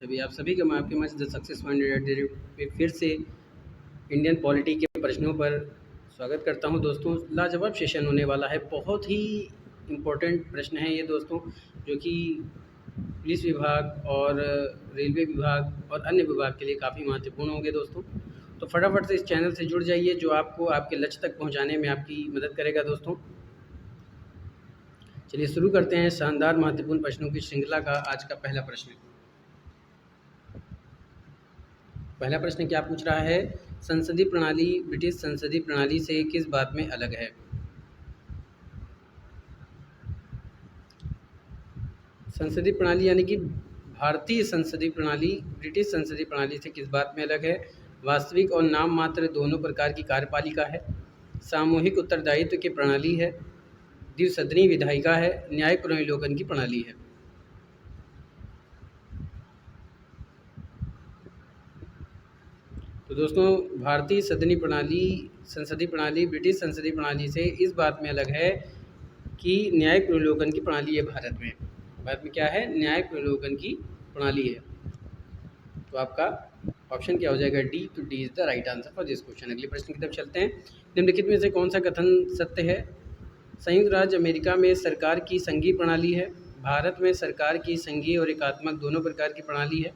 अभी आप सभी का मैं आपके मंच द सक्सेस फाइंडर पे फिर से इंडियन पॉलिटी के प्रश्नों पर स्वागत करता हूं। दोस्तों, लाजवाब सेशन होने वाला है। बहुत ही इम्पोर्टेंट प्रश्न है ये दोस्तों, जो कि पुलिस विभाग और रेलवे विभाग और अन्य विभाग के लिए काफ़ी महत्वपूर्ण होंगे दोस्तों। तो फटाफट से इस चैनल से जुड़ जाइए, जो आपको आपके लक्ष्य तक पहुंचाने में आपकी मदद करेगा दोस्तों। चलिए शुरू करते हैं शानदार महत्वपूर्ण प्रश्नों की श्रृंखला का। आज का पहला प्रश्न क्या पूछ रहा है? संसदीय प्रणाली ब्रिटिश संसदीय प्रणाली से किस बात में अलग है? संसदीय प्रणाली यानी कि भारतीय संसदीय प्रणाली ब्रिटिश संसदीय प्रणाली से किस बात में अलग है? वास्तविक और नाम मात्र दोनों प्रकार की कार्यपालिका है, सामूहिक उत्तरदायित्व की प्रणाली है, द्विसदनीय विधायिका है, न्यायिक पुनर्विलोकन की प्रणाली है। तो दोस्तों, भारतीय संसदीय प्रणाली ब्रिटिश संसदीय प्रणाली से इस बात में अलग है कि न्यायिक पुनर्विलोकन की प्रणाली है। भारत में क्या है? न्यायिक पुनर्विलोकन की प्रणाली है। तो आपका ऑप्शन क्या हो जाएगा? डी। तो D is the right answer for this question. अगले प्रश्न की तरफ चलते हैं। निम्नलिखित में से कौन सा कथन सत्य है? संयुक्त राज्य अमेरिका में सरकार की संघीय प्रणाली है, भारत में सरकार की संघीय और एकात्मक दोनों प्रकार की प्रणाली है,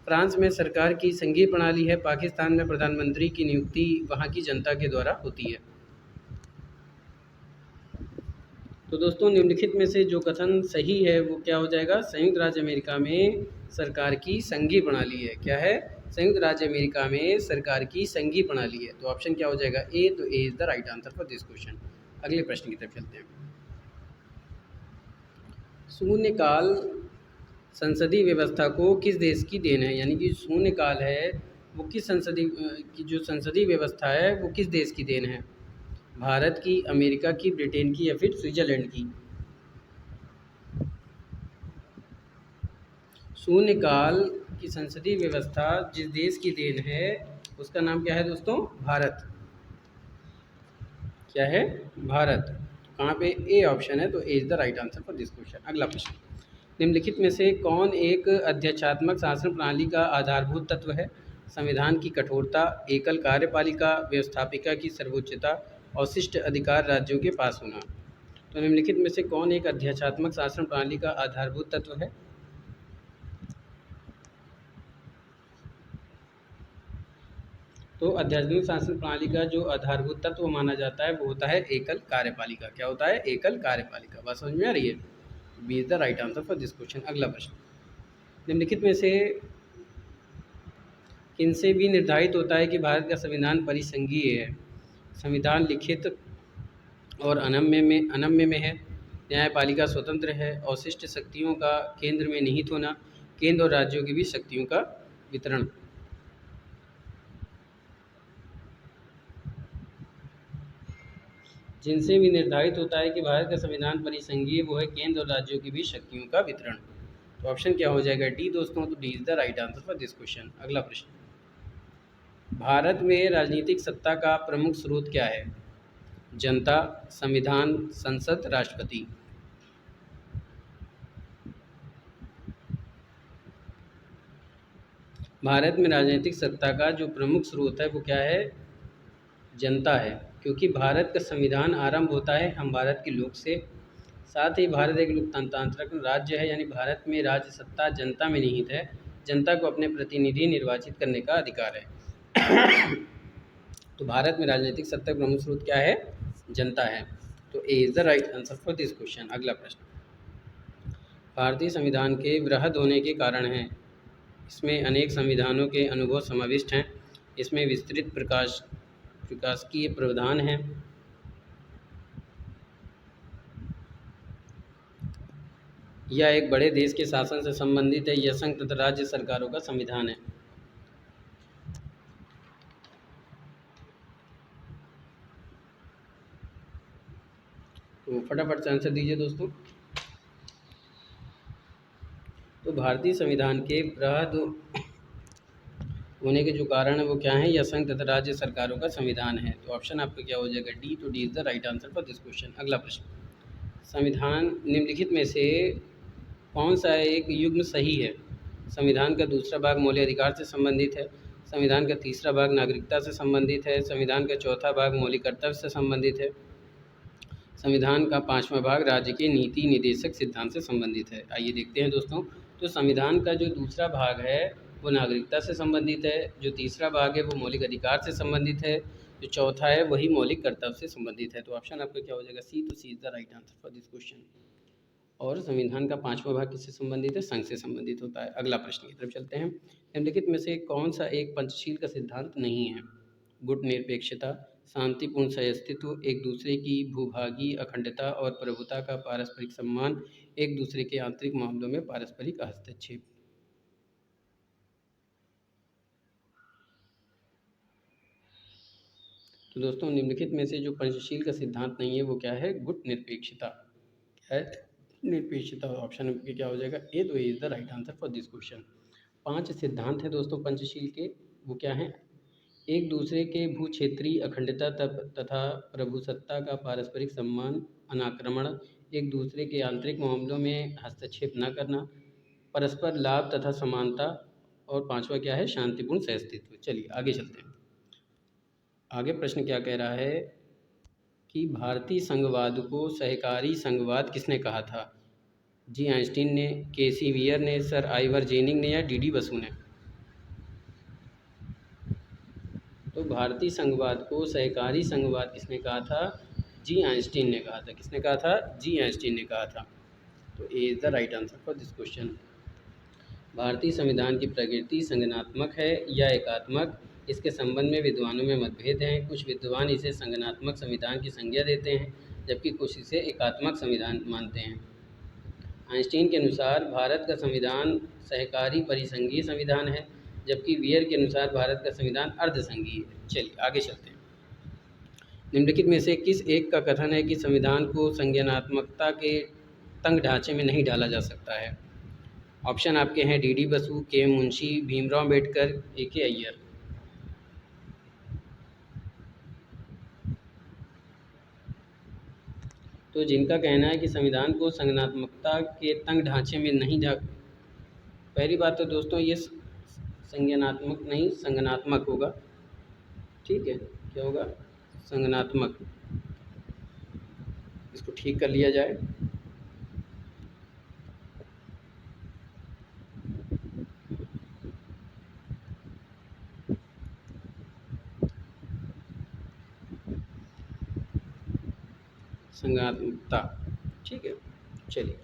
फ्रांस में सरकार की संघीय प्रणाली है, पाकिस्तान में प्रधानमंत्री की नियुक्ति वहाँ की जनता के द्वारा होती है। तो दोस्तों, निम्नलिखित में से जो कथन सही है वो क्या हो जाएगा? संयुक्त राज्य अमेरिका में सरकार की संघीय प्रणाली है। क्या है? संयुक्त राज्य अमेरिका में सरकार की संघीय प्रणाली है। तो ऑप्शन क्या हो जाएगा? ए। तो A is the right answer for this question. अगले प्रश्न की तरफ चलते हैं। शून्यकाल संसदीय व्यवस्था को किस देश की देन है? यानी कि शून्यकाल है वो किस संसदीय की जो संसदीय व्यवस्था है वो किस देश की देन है? भारत की, अमेरिका की, ब्रिटेन की या फिर स्विट्जरलैंड की? शून्यकाल की संसदीय व्यवस्था जिस देश की देन है उसका नाम क्या है दोस्तों? भारत। क्या है? भारत। कहाँ पे? ए ऑप्शन है। तो A is the right answer for this question. अगला प्रश्न। निम्नलिखित में से कौन एक अध्यक्षात्मक शासन प्रणाली का आधारभूत तत्व है? संविधान की कठोरता, एकल कार्यपालिका, व्यवस्थापिका की सर्वोच्चता, अवशिष्ट अधिकार राज्यों के पास होना। तो निम्नलिखित में से कौन एक अध्यक्षात्मक शासन प्रणाली का आधारभूत तत्व है? तो आध्यात्मिक शासन प्रणाली का जो आधारभूत तत्व माना जाता है वो होता है एकल कार्यपालिका। क्या होता है? एकल कार्यपालिका। बात समझ में आ रही है? B is the right answer for this question. अगला प्रश्न। निम्नलिखित में से किनसे भी निर्धारित होता है कि भारत का संविधान परिसंघीय है? संविधान लिखित और अनम्य में है, न्यायपालिका स्वतंत्र है, अवशिष्ट शक्तियों का केंद्र में निहित होना, केंद्र और राज्यों की भी शक्तियों का वितरण। जिनसे भी निर्धारित होता है कि भारत का संविधान परिसंघीय वो है केंद्र और राज्यों की भी शक्तियों का वितरण। तो ऑप्शन क्या हो जाएगा? डी दोस्तों। तो D is the right answer for this question. अगला प्रश्न। भारत में राजनीतिक सत्ता का प्रमुख स्रोत क्या है? जनता, संविधान, संसद, राष्ट्रपति? भारत में राजनीतिक सत्ता का जो प्रमुख स्रोत है वो क्या है? जनता है, क्योंकि भारत का संविधान आरंभ होता है हम भारत के लोक से। साथ ही भारत एक लोकतांत्रिक राज्य है, यानी भारत में राज्य सत्ता जनता में निहित है। जनता को अपने प्रतिनिधि निर्वाचित करने का अधिकार है। तो भारत में राजनीतिक सत्ता का प्रमुख स्रोत क्या है? जनता है। तो A is the right answer for this question. अगला प्रश्न। भारतीय संविधान के वृहद होने के कारण हैं। इसमें अनेक संविधानों के अनुभव समाविष्ट हैं। इसमें विस्तृत प्रकाशकीय प्रावधान हैं। यह एक बड़े देश के शासन से संबंधित है। यह संघ तथा राज्य सरकारों का संविधान है। तो फटाफट से आंसर दीजिए दोस्तों। तो भारतीय संविधान के वृहद होने के जो कारण है वो क्या है? यह संघ तथा राज्य सरकारों का संविधान है। तो ऑप्शन आपका क्या हो जाएगा? डी। तो D is the right answer for this question. अगला प्रश्न। संविधान निम्नलिखित में से कौन सा एक युग्म सही है? संविधान का दूसरा भाग मौलिक अधिकार से संबंधित है। संविधान का तीसरा भाग नागरिकता से संबंधित है। संविधान का चौथा भाग मौलिक कर्तव्य से संबंधित है। संविधान का पाँचवा भाग राज्य के नीति निर्देशक सिद्धांत से संबंधित है। आइए देखते हैं दोस्तों। तो संविधान का जो दूसरा भाग है वो नागरिकता से संबंधित है, जो तीसरा भाग है वो मौलिक अधिकार से संबंधित है, जो चौथा है वही मौलिक कर्तव्य से संबंधित है। तो ऑप्शन आपका क्या हो जाएगा? सी। तो C is the right answer for this question. और संविधान का पाँचवा भाग किससे संबंधित है? संघ से संबंधित होता है। अगला प्रश्न की तरफ चलते हैं। निम्नलिखित में से कौन सा एक पंचशील का सिद्धांत नहीं है? गुट निरपेक्षता, शांतिपूर्ण सहअस्तित्व, एक दूसरे की भूभागीय अखंडता और प्रभुता का पारस्परिक सम्मान, एक दूसरे के आंतरिक मामलों में पारस्परिक हस्तक्षेप। तो दोस्तों निम्नलिखित में से जो पंचशील का सिद्धांत नहीं है वो क्या है? गुट निरपेक्षता है। निरपेक्षता ऑप्शन में क्या हो जाएगा? ए। तो A is the right answer for this question. 5 सिद्धांत हैं दोस्तों पंचशील के, वो क्या हैं? एक दूसरे के भू क्षेत्रीय अखंडता तथा प्रभुसत्ता का पारस्परिक सम्मान, अनाक्रमण, एक दूसरे के आंतरिक मामलों में हस्तक्षेप न करना, परस्पर लाभ तथा समानता, और पांचवा क्या है? शांतिपूर्ण सहअस्तित्व। चलिए आगे चलते हैं। आगे प्रश्न क्या कह रहा है कि भारतीय संघवाद को सहकारी संघवाद किसने कहा था? जी आइंस्टीन ने, केसी वियर ने, सर आइवर जेनिंग ने, या डी बसु ने? तो भारतीय संघवाद को सहकारी संघवाद किसने कहा था? जी आइंस्टीन ने कहा था। किसने कहा था? जी आइंस्टीन ने कहा था। तो A is the right answer for this question. भारतीय संविधान की प्रकृति संगठनात्मक है या एकात्मक? इसके संबंध में विद्वानों में मतभेद हैं। कुछ विद्वान इसे संगठनात्मक संविधान की संज्ञा देते हैं, जबकि कुछ इसे एकात्मक संविधान मानते हैं। आइंस्टीन के अनुसार भारत का संविधान सहकारी परिसंघीय संविधान है, जबकि वियर के अनुसार भारत का संविधान अर्धसंघीय है। चलिए आगे चलते हैं। निम्नलिखित में से किस एक का कथन है कि संविधान को संज्ञानात्मकता के तंग ढांचे में नहीं डाला जा सकता है? ऑप्शन आपके हैं डी बसु, के मुंशी, भीमराव अम्बेडकर, ए अय्यर। तो जिनका कहना है कि संविधान को संज्ञानात्मकता के तंग ढांचे में नहीं पहली बात तो दोस्तों ये संज्ञानात्मक नहीं संगठनात्मक होगा। ठीक है, क्या होगा? संगठनात्मक। इसको ठीक कर लिया जाए। संज्ञानात्मकता, ठीक है। चलिए,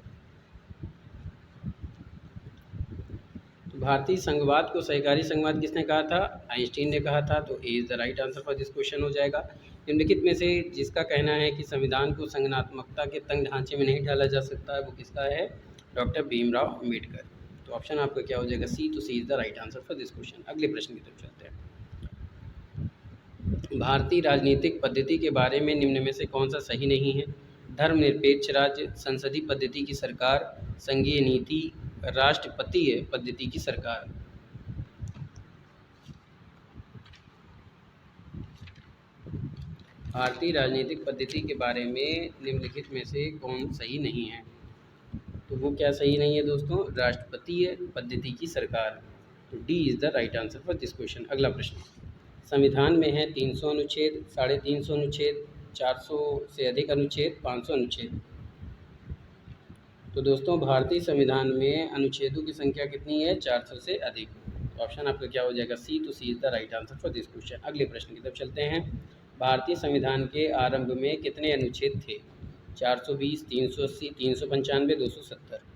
तो भारतीय संघवाद को सहकारी संघवाद किसने कहा था? आइंस्टीन ने कहा था। तो A is the right answer for this question हो जाएगा। निम्नलिखित में से जिसका कहना है कि संविधान को संगठनात्मकता के तंग ढांचे में नहीं डाला जा सकता है वो किसका है? डॉक्टर भीमराव अम्बेडकर। तो ऑप्शन आपका क्या हो जाएगा? सी। तो C is the right answer for this question. अगले प्रश्न की तरफ चलते हैं। भारतीय राजनीतिक पद्धति के बारे में निम्न में से कौन सा सही नहीं है? धर्मनिरपेक्ष राज्य, संसदीय पद्धति की सरकार, संघीय नीति, राष्ट्रपतीय पद्धति की सरकार। भारतीय राजनीतिक पद्धति के बारे में निम्नलिखित में से कौन सही नहीं है? तो वो क्या सही नहीं है दोस्तों? राष्ट्रपतीय पद्धति की सरकार। तो D is the right answer for this question. अगला प्रश्न। संविधान में है 300 अनुच्छेद, 350 अनुच्छेद, 400 से अधिक अनुच्छेद, 500 अनुच्छेद। तो दोस्तों भारतीय संविधान में अनुच्छेदों की संख्या कितनी है? 400 से अधिक। ऑप्शन आपका क्या हो जाएगा? सी। तो C is the right answer for this question. अगले प्रश्न की तरफ चलते हैं। भारतीय संविधान के आरंभ में कितने अनुच्छेद थे? 420, 380, 395, 270।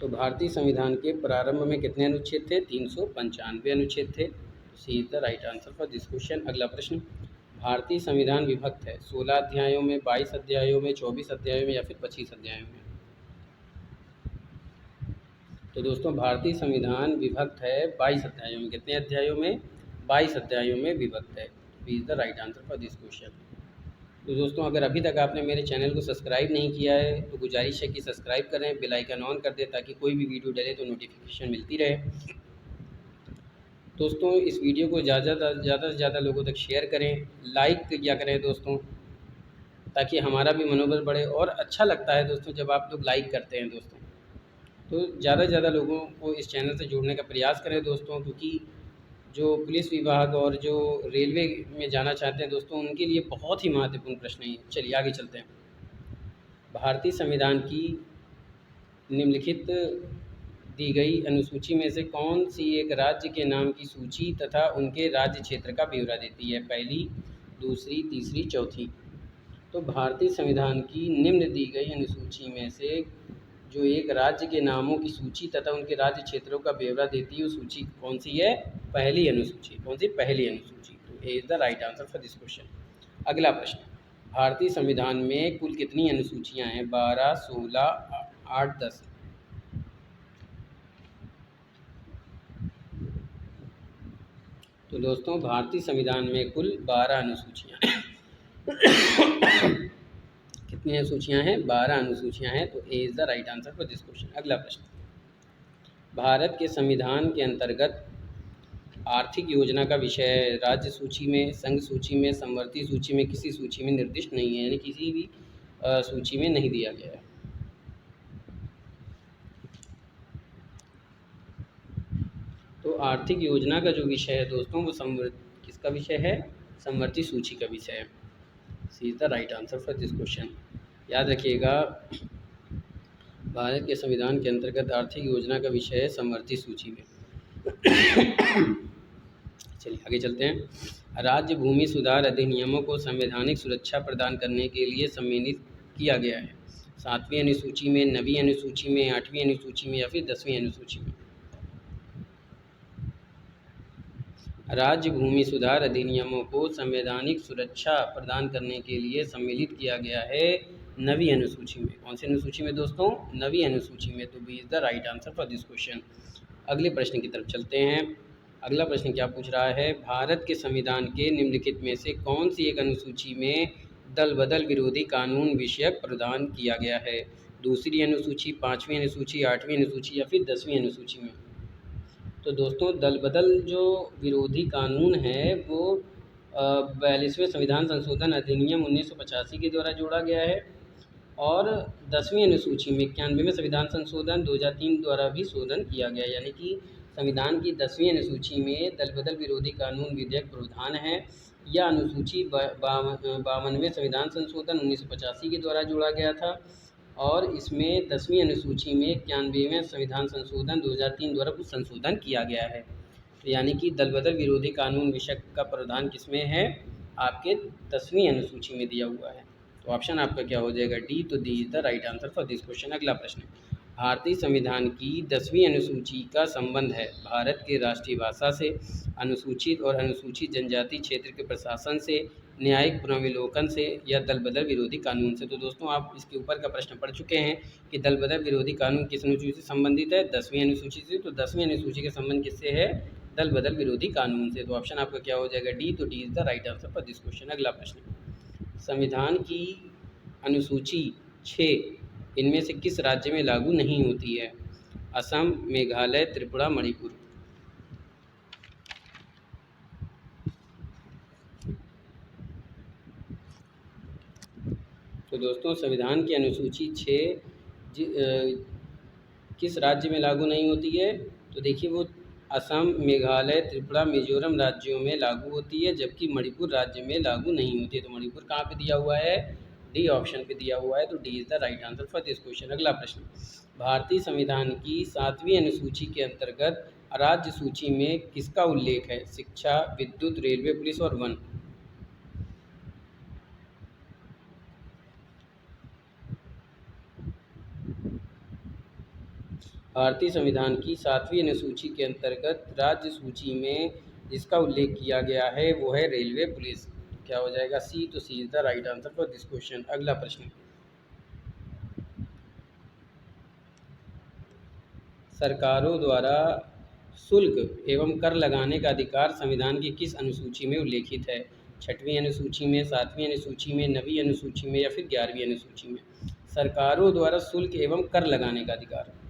तो भारतीय संविधान के प्रारंभ में कितने अनुच्छेद थे? 395 अनुच्छेद थे। तो C is the right answer for this question. अगला प्रश्न। भारतीय संविधान विभक्त है 16 अध्यायों में, 22 अध्यायों में, 24 अध्यायों में, या फिर 25 अध्यायों में? तो दोस्तों भारतीय संविधान विभक्त है 22 अध्यायों में। कितने अध्यायों में? 22 अध्यायों में विभक्त है। B is the right answer for this question. तो दोस्तों अगर अभी तक आपने मेरे चैनल को सब्सक्राइब नहीं किया है तो गुजारिश है कि सब्सक्राइब करें, बेल आइकन ऑन कर दें ताकि कोई भी वीडियो डले तो नोटिफिकेशन मिलती रहे। दोस्तों इस वीडियो को ज़्यादा से ज़्यादा लोगों तक शेयर करें, लाइक किया करें दोस्तों, ताकि हमारा भी मनोबल बढ़े। और अच्छा लगता है दोस्तों जब आप लोग लाइक करते हैं दोस्तों। तो ज़्यादा से ज़्यादा लोगों को इस चैनल से जुड़ने का प्रयास करें दोस्तों, क्योंकि जो पुलिस विभाग और जो रेलवे में जाना चाहते हैं दोस्तों, उनके लिए बहुत ही महत्वपूर्ण प्रश्न है ये। चलिए आगे चलते हैं। भारतीय संविधान की निम्नलिखित दी गई अनुसूची में से कौन सी एक राज्य के नाम की सूची तथा उनके राज्य क्षेत्र का ब्यौरा देती है? पहली, दूसरी, तीसरी, चौथी। तो भारतीय संविधान की निम्न दी गई अनुसूची में से जो एक राज्य के नामों की सूची तथा उनके राज्य क्षेत्रों का ब्यौरा देती है, वो सूची कौन सी है? पहली अनुसूची। कौन सी? पहली अनुसूची। तो A is the right answer for this question. अगला प्रश्न, भारतीय संविधान में कुल कितनी अनुसूचियां हैं? 12, 16, 8, 10। तो दोस्तों भारतीय संविधान में कुल 12 अनुसूचियां हैं। कितनी अनुसूचियां हैं? 12 अनुसूचियां हैं। तो A is the right answer for this question. अगला प्रश्न, भारत के संविधान के अंतर्गत आर्थिक योजना का विषय राज्य सूची में, संघ सूची में, समवर्ती सूची में, किसी सूची में निर्दिष्ट नहीं है, यानी किसी भी सूची में नहीं दिया गया है। तो आर्थिक योजना का जो विषय है दोस्तों, वो किसका विषय है? समवर्ती सूची का विषय है। C is the right answer for this question. याद रखिएगा, भारत के संविधान के अंतर्गत आर्थिक योजना का विषय है समवर्ती सूची में। चलिए आगे चलते हैं। राज्य भूमि सुधार अधिनियमों को संवैधानिक सुरक्षा प्रदान करने के लिए सम्मिलित किया गया है। 7वीं अनुसूची में, 9वीं अनुसूची में, 8वीं अनुसूची में या फिर 10वीं अनुसूची में? राज्य भूमि सुधार अधिनियमों को संवैधानिक सुरक्षा प्रदान करने के लिए सम्मिलित किया गया है 9वीं अनुसूची में। कौन सी अनुसूची में दोस्तों? 9वीं अनुसूची में। तो B is the right answer for this question. अगले प्रश्न की तरफ चलते हैं। अगला प्रश्न क्या पूछ रहा है? भारत के संविधान के निम्नलिखित में से कौन सी एक अनुसूची में दल बदल विरोधी कानून विषयक प्रदान किया गया है? दूसरी अनुसूची, 5वीं अनुसूची, 8वीं अनुसूची या फिर 10वीं अनुसूची में? तो दोस्तों दल बदल जो विरोधी कानून है वो 42वें संविधान संशोधन अधिनियम 1985 के द्वारा जोड़ा गया है, और 10वीं अनुसूची में 91वें संविधान संशोधन 2003 द्वारा भी शोधन किया गया, यानी कि संविधान की 10वीं अनुसूची में दल बदल विरोधी कानून विधेयक प्रावधान है। यह अनुसूची 52वें संविधान संशोधन 1985 के द्वारा जोड़ा गया था, और इसमें 10वीं अनुसूची में 91वें संविधान संशोधन 2003 द्वारा कुछ संशोधन किया गया है। तो यानी कि दल बदल विरोधी कानून विषय का प्रावधान किसमें है? आपके 10वीं अनुसूची में दिया हुआ है। तो ऑप्शन आपका क्या हो जाएगा? डी। तो D is the right answer for this question. अगला प्रश्न, भारतीय संविधान की 10वीं अनुसूची का संबंध है भारत के राष्ट्रीय भाषा से, अनुसूचित और अनुसूचित जनजाति क्षेत्र के प्रशासन से, न्यायिक पुनर्विलोकन से या दल बदल विरोधी कानून से? तो दोस्तों आप इसके ऊपर का प्रश्न पढ़ चुके हैं कि दल बदल विरोधी कानून किस अनुसूची से संबंधित है? 10वीं अनुसूची से। तो 10वीं अनुसूची का संबंध किससे है? दल बदल विरोधी कानून से। तो ऑप्शन आपका क्या हो जाएगा? डी। तो D is the right answer for this question. अगला प्रश्न, संविधान की अनुसूची 6 इनमें से किस राज्य में लागू नहीं होती है? असम, मेघालय, त्रिपुरा, मणिपुर? तो दोस्तों संविधान की अनुसूची 6 किस राज्य में लागू नहीं होती है? तो देखिए वो असम, मेघालय, त्रिपुरा, मिजोरम राज्यों में लागू होती है, जबकि मणिपुर राज्य में लागू नहीं होती है। तो मणिपुर कहाँ पे दिया हुआ है? डी ऑप्शन पे दिया हुआ है। तो D is the right answer for this question. अगला प्रश्न, भारतीय संविधान की 7वीं अनुसूची के अंतर्गत राज्य सूची में किसका उल्लेख है? शिक्षा, विद्युत, रेलवे, पुलिस और वन? भारतीय संविधान की 7वीं अनुसूची के अंतर्गत राज्य सूची में जिसका उल्लेख किया गया है वो है रेलवे, पुलिस। क्या हो जाएगा? सी। तो C is the right answer for this question. अगला प्रश्न, सरकारों द्वारा शुल्क एवं कर लगाने का अधिकार संविधान की किस अनुसूची में उल्लेखित है? 6वीं अनुसूची में, 7वीं अनुसूची में, 9वीं अनुसूची में या फिर 11वीं अनुसूची में? सरकारों द्वारा शुल्क एवं कर लगाने का अधिकार।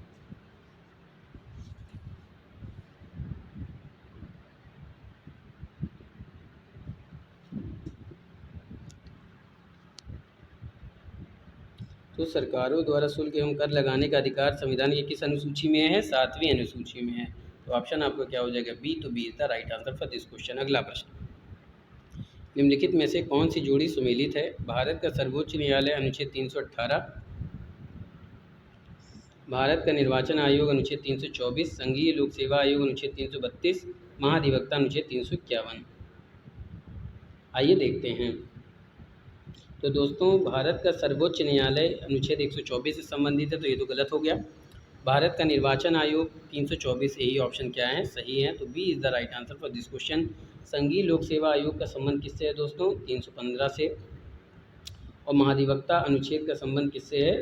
तो तो सरकारों द्वारा शुल्क एवं कर लगाने का अधिकार संविधान की किस अनुसूची में है? 7वीं अनुसूची में है। तो ऑप्शन आपका क्या हो जाएगा? बी। तो B is the right answer for this question. अगला प्रश्न, निम्नलिखित में से कौन सी जोड़ी सुमेलित है? भारत का सर्वोच्च न्यायालय अनुच्छेद 318, भारत का निर्वाचन आयोग अनुच्छेद 324, संघीय लोक सेवा आयोग अनुच्छेद 332, महाधिवक्ता अनुच्छेद 351। आइए देखते हैं। तो दोस्तों, भारत का सर्वोच्च न्यायालय अनुच्छेद 124 से संबंधित है, तो ये तो गलत हो गया। भारत का निर्वाचन आयोग 324, यही ऑप्शन क्या है? सही है। तो B is the right answer for this question. संघीय लोक सेवा आयोग का संबंध किससे है दोस्तों? 315 से। और महाधिवक्ता अनुच्छेद का संबंध किससे है?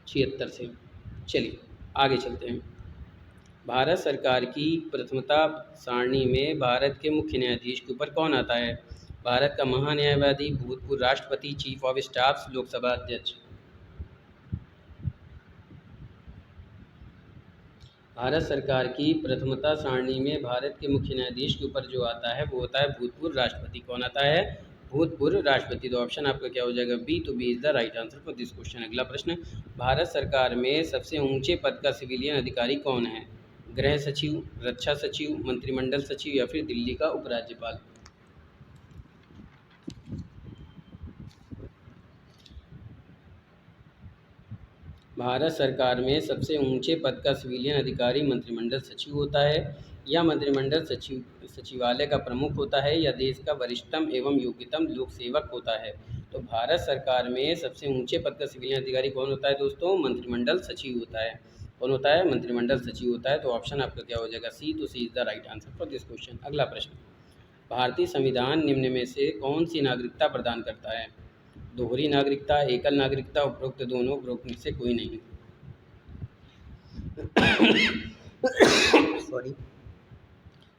76 से। चलिए आगे चलते हैं। भारत सरकार की प्रथमता सारणी में भारत के मुख्य न्यायाधीश के ऊपर कौन आता है? भारत का महान्यायवादी, भूतपूर्व राष्ट्रपति, चीफ ऑफ स्टाफ, लोकसभा अध्यक्ष। भारत सरकार की प्रथमता सारणी में भारत के मुख्य न्यायाधीश के ऊपर जो आता है वो होता है भूतपूर्व राष्ट्रपति। कौन आता है? भूतपूर्व राष्ट्रपति। तो ऑप्शन आपका क्या हो जाएगा? बी। तो B is the right answer for this question. अगला प्रश्न, भारत सरकार में सबसे ऊंचे पद का सिविलियन अधिकारी कौन है? गृह सचिव, रक्षा सचिव, मंत्रिमंडल सचिव या फिर दिल्ली का उपराज्यपाल। भारत सरकार में सबसे ऊंचे पद का सिविलियन अधिकारी मंत्रिमंडल सचिव होता है, या मंत्रिमंडल सचिवालय का प्रमुख होता है, या देश का वरिष्ठतम एवं योग्यतम लोक सेवक होता है। तो भारत सरकार में सबसे ऊंचे पद का सिविलियन अधिकारी कौन होता है दोस्तों? मंत्रिमंडल सचिव होता है। कौन होता है? मंत्रिमंडल सचिव होता है। तो ऑप्शन आपका क्या हो जाएगा? सी। तो C is the right answer for this question. अगला प्रश्न, भारतीय संविधान निम्न में से कौन सी नागरिकता प्रदान करता है? दोहरी नागरिकता, एकल नागरिकता, उपरोक्त दोनों, उपरोक्त में से कोई नहीं। सॉरी।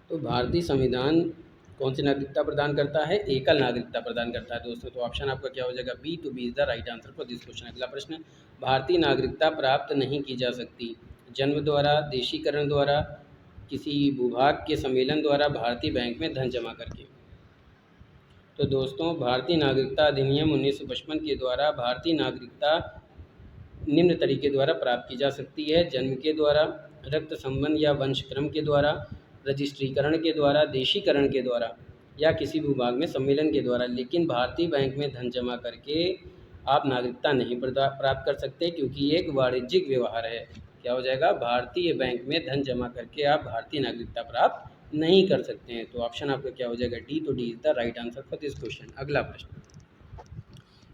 तो भारतीय संविधान कौन सी नागरिकता प्रदान करता है? एकल नागरिकता प्रदान करता है दोस्तों। तो ऑप्शन आपका क्या हो जाएगा? बी। तो B is the right answer for this question. अगला प्रश्न, भारतीय नागरिकता प्राप्त नहीं की जा सकती जन्म द्वारा, देशीकरण द्वारा, किसी भूभाग के सम्मेलन द्वारा, भारतीय बैंक में धन जमा करके। तो दोस्तों, भारतीय नागरिकता अधिनियम 1955 के द्वारा भारतीय नागरिकता निम्न तरीके द्वारा प्राप्त की जा सकती है: जन्म के द्वारा, रक्त संबंध या वंशक्रम के द्वारा, रजिस्ट्रीकरण के द्वारा, देशीकरण के द्वारा, या किसी भूभाग में सम्मेलन के द्वारा। लेकिन भारतीय बैंक में धन जमा करके आप नागरिकता नहीं प्राप्त कर सकते, क्योंकि ये एक वाणिज्यिक व्यवहार है। क्या हो जाएगा? भारतीय बैंक में धन जमा करके आप भारतीय नागरिकता प्राप्त नहीं कर सकते हैं। तो ऑप्शन आपका क्या हो जाएगा? डी। तो D is the right answer for this question. अगला प्रश्न,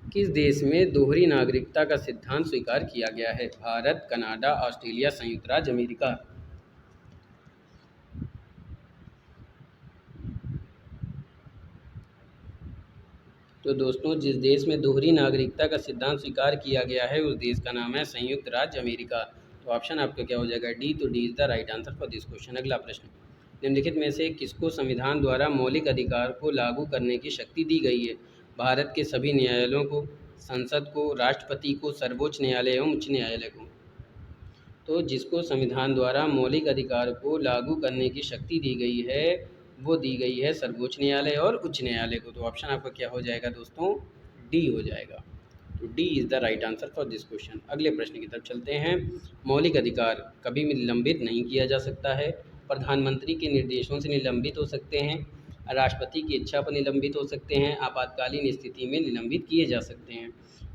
किस देश में दोहरी नागरिकता का सिद्धांत स्वीकार किया गया है? भारत, कनाडा, ऑस्ट्रेलिया, संयुक्त राज्य अमेरिका। तो दोस्तों, जिस देश में दोहरी नागरिकता का सिद्धांत स्वीकार किया गया है उस देश का नाम है संयुक्त राज्य अमेरिका। तो ऑप्शन आपका क्या हो जाएगा? डी। तो D is the right answer for this question. अगला प्रश्न, निम्नलिखित में से किसको संविधान द्वारा मौलिक अधिकार को लागू करने की शक्ति दी गई है? भारत के सभी न्यायालयों को, संसद को, राष्ट्रपति को, सर्वोच्च न्यायालय एवं उच्च न्यायालय को। तो जिसको संविधान द्वारा मौलिक अधिकार को लागू करने की शक्ति दी गई है वो दी गई है सर्वोच्च न्यायालय और उच्च न्यायालय को। तो ऑप्शन आपका क्या हो जाएगा दोस्तों? डी हो जाएगा। तो D is the right answer for this question. अगले प्रश्न की तरफ चलते हैं। मौलिक अधिकार कभी भी निलंबित नहीं किया जा सकता है। प्रधानमंत्री के निर्देशों से निलंबित हो सकते हैं, राष्ट्रपति की इच्छा पर निलंबित हो सकते हैं, आपातकालीन स्थिति में निलंबित किए जा सकते हैं।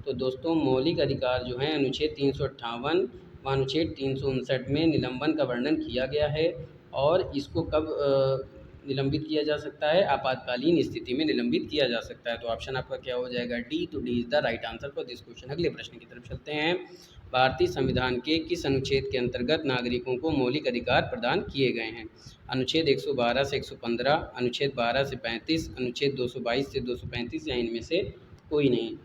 तो दोस्तों, मौलिक अधिकार जो हैं अनुच्छेद 358 व अनुच्छेद 359 में निलंबन का वर्णन किया गया है, और इसको कब निलंबित किया जा सकता है? आपातकालीन स्थिति में निलंबित किया जा सकता है। तो ऑप्शन आपका क्या हो जाएगा? डी। तो D is the right answer for this question. अगले प्रश्न की तरफ चलते हैं। भारतीय संविधान के किस अनुच्छेद के अंतर्गत नागरिकों को मौलिक अधिकार प्रदान किए गए हैं? अनुच्छेद 112 से 115, अनुच्छेद 12 से 35, अनुच्छेद 222 से 235, या इनमें से कोई नहीं।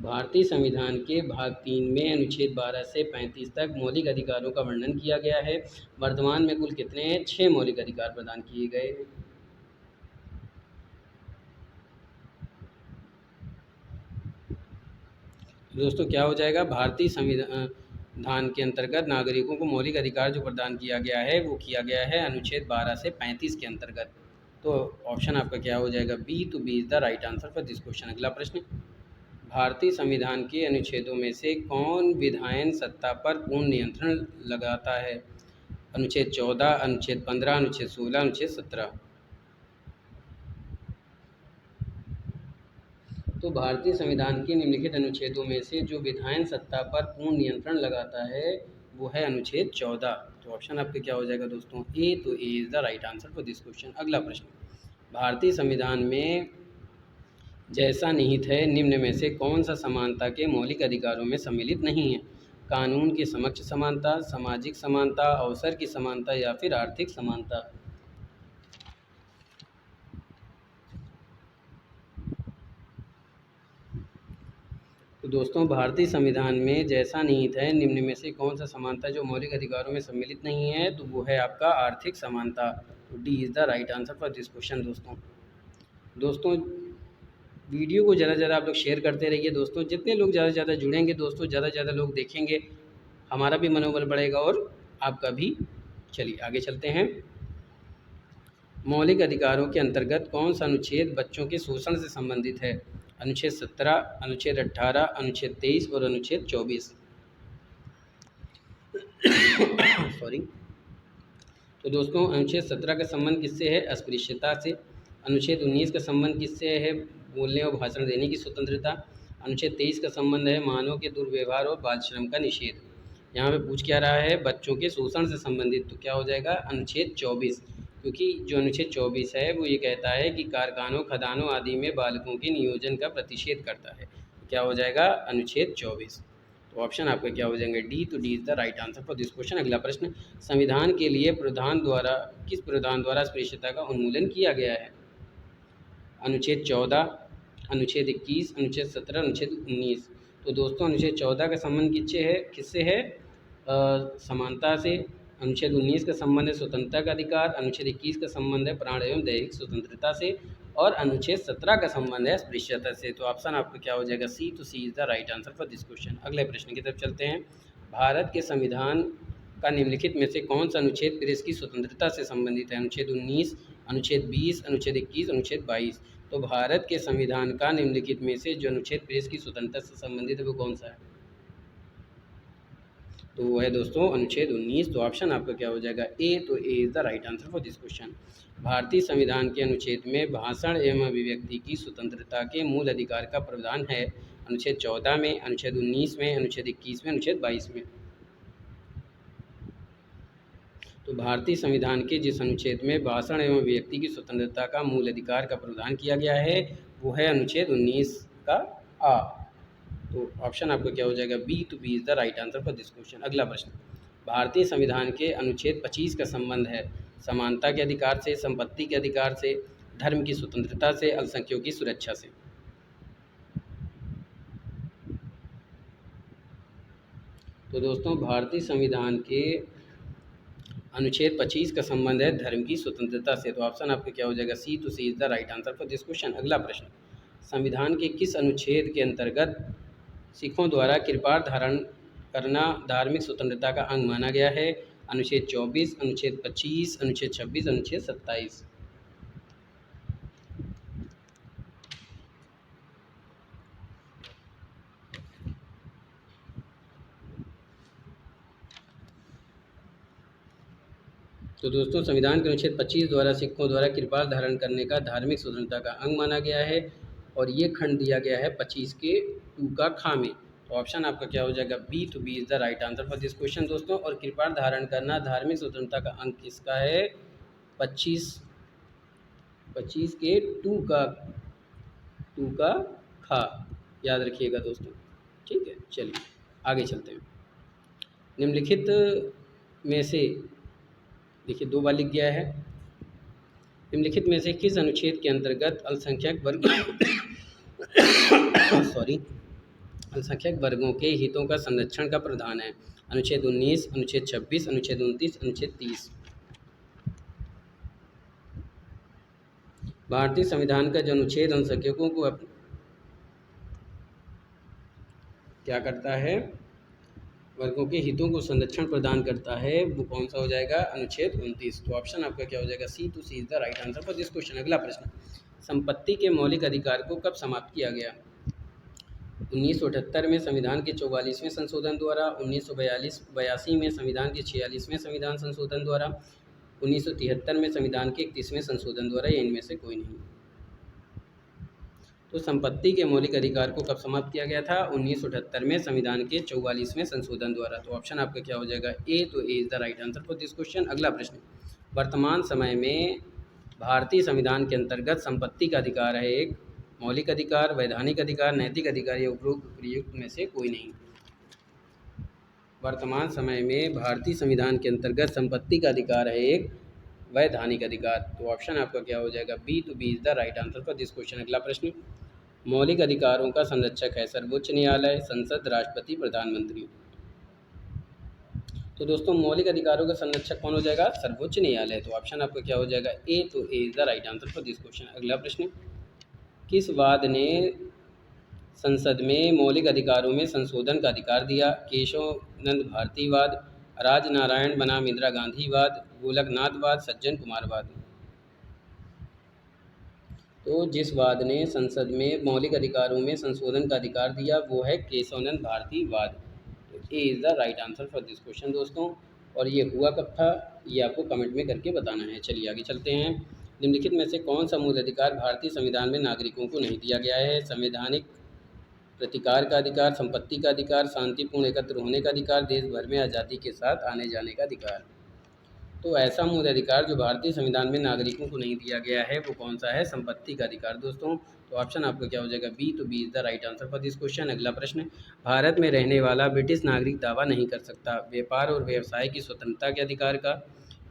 भारतीय संविधान के भाग 3 में अनुच्छेद 12 से 35 तक मौलिक अधिकारों का वर्णन किया गया है। वर्तमान में कुल कितने हैं? 6 मौलिक अधिकार प्रदान किए गए। दोस्तों, क्या हो जाएगा? भारतीय संविधान के अंतर्गत नागरिकों को मौलिक अधिकार जो प्रदान किया गया है वो किया गया है अनुच्छेद 12 से 35 के अंतर्गत। तो ऑप्शन आपका क्या हो जाएगा, बी। तो B is the right answer for this question. अगला प्रश्न, भारतीय संविधान के अनुच्छेदों में से कौन विधायन सत्ता पर पूर्ण नियंत्रण लगाता है? अनुच्छेद 14, अनुच्छेद 15, अनुच्छेद 16, अनुच्छेद 17। तो भारतीय संविधान के निम्नलिखित अनुच्छेदों में से जो विधायन सत्ता पर पूर्ण नियंत्रण लगाता है वो है अनुच्छेद 14। तो ऑप्शन आपके क्या हो जाएगा दोस्तों, ए। तो A is the right answer for this question. अगला प्रश्न, भारतीय संविधान में जैसा निहित है निम्न में से कौन सा समानता के मौलिक अधिकारों में सम्मिलित नहीं है? कानून के समक्ष समानता, सामाजिक समानता, अवसर की समानता या फिर आर्थिक समानता। तो दोस्तों, भारतीय संविधान में जैसा निहित है निम्न में से कौन सा समानता जो मौलिक अधिकारों में सम्मिलित नहीं है? तो वो है आपका आर्थिक समानता। तो D is the right answer for this question. दोस्तों वीडियो को ज़्यादा से ज़्यादा आप लोग शेयर करते रहिए दोस्तों। जितने लोग ज़्यादा से ज़्यादा जुड़ेंगे दोस्तों, ज़्यादा से ज़्यादा लोग देखेंगे, हमारा भी मनोबल बढ़ेगा और आपका भी। चलिए आगे चलते हैं। मौलिक अधिकारों के अंतर्गत कौन सा अनुच्छेद बच्चों के शोषण से संबंधित है? अनुच्छेद 17, अनुच्छेद 18, अनुच्छेद 23 और अनुच्छेद 24। सॉरी। तो दोस्तों अनुच्छेद 17 का संबंध किससे है? अस्पृश्यता से। अनुच्छेद 19 का संबंध किससे है? बोलने और भाषण देने की स्वतंत्रता। अनुच्छेद 23 का संबंध है मानव के दुर्व्यवहार और बाल श्रम का निषेध। यहाँ पे पूछ क्या रहा है? बच्चों के शोषण से संबंधित। तो क्या हो जाएगा? अनुच्छेद 24, क्योंकि जो अनुच्छेद 24 है वो ये कहता है कि कारखानों, खदानों आदि में बालकों के नियोजन का प्रतिषेध करता है। क्या हो जाएगा? अनुच्छेद 24। तो ऑप्शन आपका क्या हो जाएंगे? डी। तो D is the right answer for this question. अगला प्रश्न, संविधान के लिए किस प्रधान द्वारा अस्पृश्यता का उन्मूलन किया गया है? अनुच्छेद 14, अनुच्छेद 21, अनुच्छेद 17, अनुच्छेद 19। तो दोस्तों अनुच्छेद 14 का संबंध किससे है? समानता से। अनुच्छेद 19 का संबंध है स्वतंत्रता का अधिकार। अनुच्छेद 21 का संबंध है प्राण एवं दैहिक स्वतंत्रता से। और अनुच्छेद 17 का संबंध है अस्पृश्यता से। तो ऑप्शन आपका क्या हो जाएगा? सी। तो C is the right answer for this question. अगले प्रश्न की तरफ चलते हैं। भारत के संविधान का निम्नलिखित में से कौन सा अनुच्छेद प्रेस की स्वतंत्रता से संबंधित है? अनुच्छेद 19, अनुच्छेद 20, अनुच्छेद 21, अनुच्छेद 22। तो भारत के संविधान का निम्नलिखित में से जो अनुच्छेद प्रेस की स्वतंत्रता से संबंधित है वो कौन सा है? तो वो है दोस्तों अनुच्छेद 19। तो ऑप्शन आपका क्या हो जाएगा? ए। तो A is the right answer for this question. भारतीय संविधान के अनुच्छेद में भाषण एवं अभिव्यक्ति की स्वतंत्रता के मूल अधिकार का प्रावधान है? अनुच्छेद 14 में, अनुच्छेद 19 में, अनुच्छेद 21 में, अनुच्छेद 22 में। तो भारतीय संविधान के जिस अनुच्छेद में भाषण एवं अभिव्यक्ति की स्वतंत्रता का मूल अधिकार का प्रावधान किया गया है वो है अनुच्छेद 19 का आ। तो ऑप्शन आपका क्या हो जाएगा? बी। तो B is the right answer for this question. अगला प्रश्न, भारतीय संविधान के अनुच्छेद 25 का संबंध है समानता के अधिकार से, संपत्ति के अधिकार से, धर्म की स्वतंत्रता से, अल्पसंख्यकों की सुरक्षा से। तो दोस्तों भारतीय संविधान के अनुच्छेद 25 का संबंध है धर्म की स्वतंत्रता से। तो ऑप्शन आपका क्या हो जाएगा? सी। तो C is the right answer for this question. अगला प्रश्न, संविधान के किस अनुच्छेद के अंतर्गत सिखों द्वारा कृपाण धारण करना धार्मिक स्वतंत्रता का अंग माना गया है? अनुच्छेद 24, अनुच्छेद 25, अनुच्छेद 26, अनुच्छेद 27। तो दोस्तों संविधान के अनुच्छेद 25 द्वारा सिखों द्वारा कृपाण धारण करने का धार्मिक स्वतंत्रता का अंग माना गया है और ये खंड दिया गया है 25 के 2 का खा में। तो ऑप्शन आपका क्या हो जाएगा? बी। तो B is the right answer for this question दोस्तों। और कृपाण धारण करना धार्मिक स्वतंत्रता का अंग किसका है? 25 के 2 का खा, याद रखिएगा दोस्तों। ठीक है, चलिए आगे चलते हैं। निम्नलिखित में से देखिए 2 बार लिख गया है। निम्नलिखित में से किस अनुच्छेद के अंतर्गत अल्पसंख्यक वर्ग अल्पसंख्यक वर्गों के हितों का संरक्षण का प्रावधान है? अनुच्छेद 19, अनुच्छेद 26, अनुच्छेद 29, अनुच्छेद 30। भारतीय संविधान का जो अनुच्छेद अल्पसंख्यकों को क्या करता है? वर्गों के हितों को संरक्षण प्रदान करता है, वो कौन सा हो जाएगा? अनुच्छेद 29। तो ऑप्शन आपका क्या हो जाएगा? सी टू C is the right answer for this question. अगला प्रश्न, संपत्ति के मौलिक अधिकार को कब समाप्त किया गया? 1978 में संविधान के 44वें संशोधन द्वारा, 1982 में संविधान के 46वें संविधान संशोधन द्वारा, 1973 में संविधान के 31वें संशोधन द्वारा, या इनमें से कोई नहीं। तो संपत्ति के मौलिक अधिकार को कब समाप्त किया गया था? 1978 में संविधान के 44वें संशोधन द्वारा। तो ऑप्शन आपका क्या हो जाएगा? ए। तो A is the right answer for this question. अगला प्रश्न, वर्तमान समय में भारतीय संविधान के अंतर्गत संपत्ति का अधिकार है एक मौलिक अधिकार, वैधानिक अधिकार, नैतिक अधिकार या उपयुक्त में से कोई नहीं। वर्तमान समय में भारतीय संविधान के अंतर्गत संपत्ति का अधिकार है एक वैधानिक अधिकार। तो ऑप्शन आपका क्या हो जाएगा? बी। तो B is the right answer for this question. अगला प्रश्न, मौलिक अधिकारों का संरक्षक है सर्वोच्च न्यायालय, संसद, राष्ट्रपति, प्रधानमंत्री। तो दोस्तों मौलिक अधिकारों का संरक्षक कौन हो जाएगा? सर्वोच्च न्यायालय। तो ऑप्शन आपका क्या हो जाएगा? ए। तो A is the right answer for this question. अगला प्रश्न, किस वाद ने संसद में मौलिक अधिकारों में संशोधन का अधिकार दिया? केशव नंद भारतीवाद, राजनारायण बनाम इंदिरा गांधीवाद, गोलकनाथवाद, सज्जन कुमारवाद। तो जिस वाद ने संसद में मौलिक अधिकारों में संशोधन का अधिकार दिया वो है केशवानंद भारतीवाद। तो A is the right answer for this question दोस्तों। और ये हुआ कब था, ये आपको कमेंट में करके बताना है। चलिए आगे चलते हैं। निम्नलिखित में से कौन सा मूल अधिकार भारतीय संविधान में नागरिकों को नहीं दिया गया है? संवैधानिक प्रतिकार का अधिकार, संपत्ति का अधिकार, शांतिपूर्ण एकत्र होने का अधिकार, देश भर में आज़ादी के साथ आने जाने का अधिकार। तो ऐसा मूल अधिकार जो भारतीय संविधान में नागरिकों को नहीं दिया गया है वो कौन सा है? संपत्ति का अधिकार दोस्तों। तो ऑप्शन आपका क्या हो जाएगा? बी। तो B is the right answer for this question. अगला प्रश्न, भारत में रहने वाला ब्रिटिश नागरिक दावा नहीं कर सकता व्यापार और व्यवसाय की स्वतंत्रता के अधिकार का,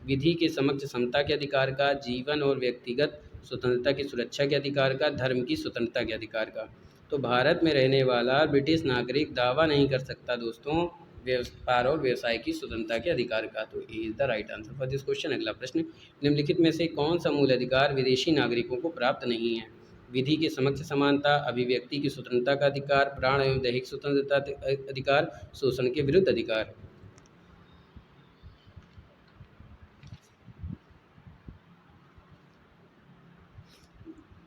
विधि के समक्ष समता के अधिकार का, जीवन और व्यक्तिगत स्वतंत्रता की सुरक्षा के अधिकार का, धर्म की स्वतंत्रता के अधिकार का। तो भारत में रहने वाला ब्रिटिश नागरिक दावा नहीं कर सकता दोस्तों व्यापार और व्यवसाय की स्वतंत्रता के अधिकार का। तो A is the right answer for this question. अगला प्रश्न, निम्नलिखित में से कौन सा मूल अधिकार विदेशी नागरिकों को प्राप्त नहीं है? विधि के समक्ष समानता, अभिव्यक्ति की स्वतंत्रता का अधिकार, प्राण एवं दैहिक स्वतंत्रता अधिकार, शोषण के विरुद्ध अधिकार।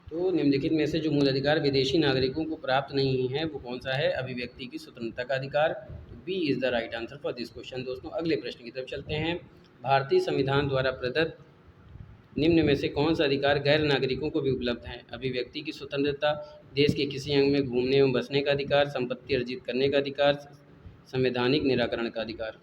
तो निम्नलिखित में से जो मूल अधिकार विदेशी नागरिकों को प्राप्त नहीं है वो कौन सा है? अभिव्यक्ति की स्वतंत्रता का अधिकार। तो B is the right answer for this question दोस्तों। अगले प्रश्न की तरफ चलते हैं। भारतीय संविधान द्वारा प्रदत्त निम्न में से कौन सा अधिकार गैर नागरिकों को भी उपलब्ध है? अभिव्यक्ति की स्वतंत्रता, देश के किसी अंग में घूमने एवं बसने का अधिकार, संपत्ति अर्जित करने का अधिकार, संवैधानिक निराकरण का अधिकार।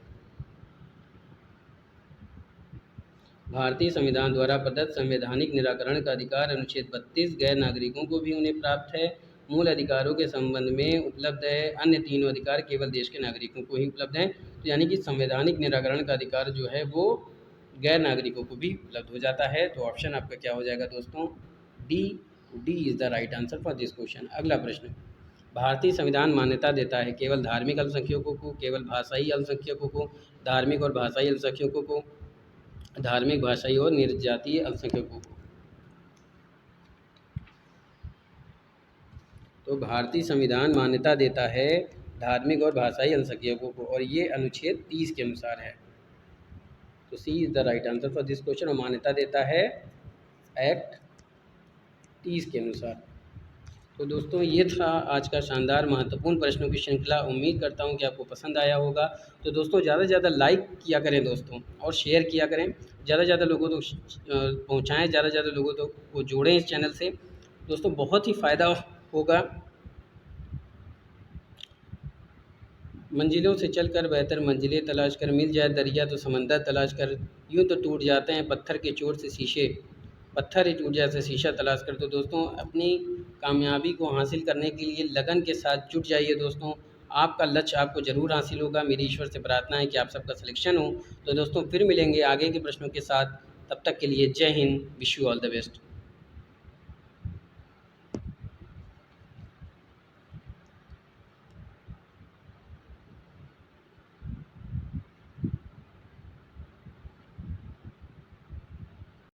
भारतीय संविधान द्वारा प्रदत्त संवैधानिक निराकरण का अधिकार अनुच्छेद 32 गैर नागरिकों को भी उन्हें प्राप्त है। मूल अधिकारों के संबंध में उपलब्ध है। अन्य तीनों अधिकार केवल देश के नागरिकों को ही उपलब्ध हैं। तो यानी कि संवैधानिक निराकरण का अधिकार जो है वो गैर नागरिकों को भी उपलब्ध हो जाता है। तो ऑप्शन आपका क्या हो जाएगा दोस्तों? D. D is the right answer for this question. अगला प्रश्न, भारतीय संविधान मान्यता देता है केवल धार्मिक अल्पसंख्यकों को, केवल भाषाई अल्पसंख्यकों को, धार्मिक और भाषाई अल्पसंख्यकों को, धार्मिक, भाषाई और निर्जातीय अल्पसंख्यकों को। तो भारतीय संविधान मान्यता देता है धार्मिक और भाषाई अल्पसंख्यकों को, और ये अनुच्छेद 30 के अनुसार है। तो C is the right answer for this question. और मान्यता देता है एक्ट 30 के अनुसार। तो दोस्तों ये था आज का शानदार महत्वपूर्ण प्रश्नों की श्रृंखला। उम्मीद करता हूँ कि आपको पसंद आया होगा। तो दोस्तों ज़्यादा से ज़्यादा लाइक किया करें दोस्तों, और शेयर किया करें, ज़्यादा से ज़्यादा लोगों तक पहुँचाएँ, ज़्यादा से ज़्यादा लोगों को जोड़ें इस चैनल से। दोस्तों बहुत ही फ़ायदा होगा। मंजिलों से चलकर बेहतर मंजिलें तलाश कर, मिल जाए दरिया तो समंदर तलाश कर, यूँ तो टूट जाते हैं पत्थर के चोट से शीशे, पत्थर ही टूट जाए शीशा तलाश कर। तो दोस्तों अपनी कामयाबी को हासिल करने के लिए लगन के साथ जुट जाइए दोस्तों। आपका लक्ष्य आपको ज़रूर हासिल होगा। मेरी ईश्वर से प्रार्थना है कि आप सबका सिलेक्शन हो। तो दोस्तों फिर मिलेंगे आगे के प्रश्नों के साथ। तब तक के लिए जय Hind, wish you all the best.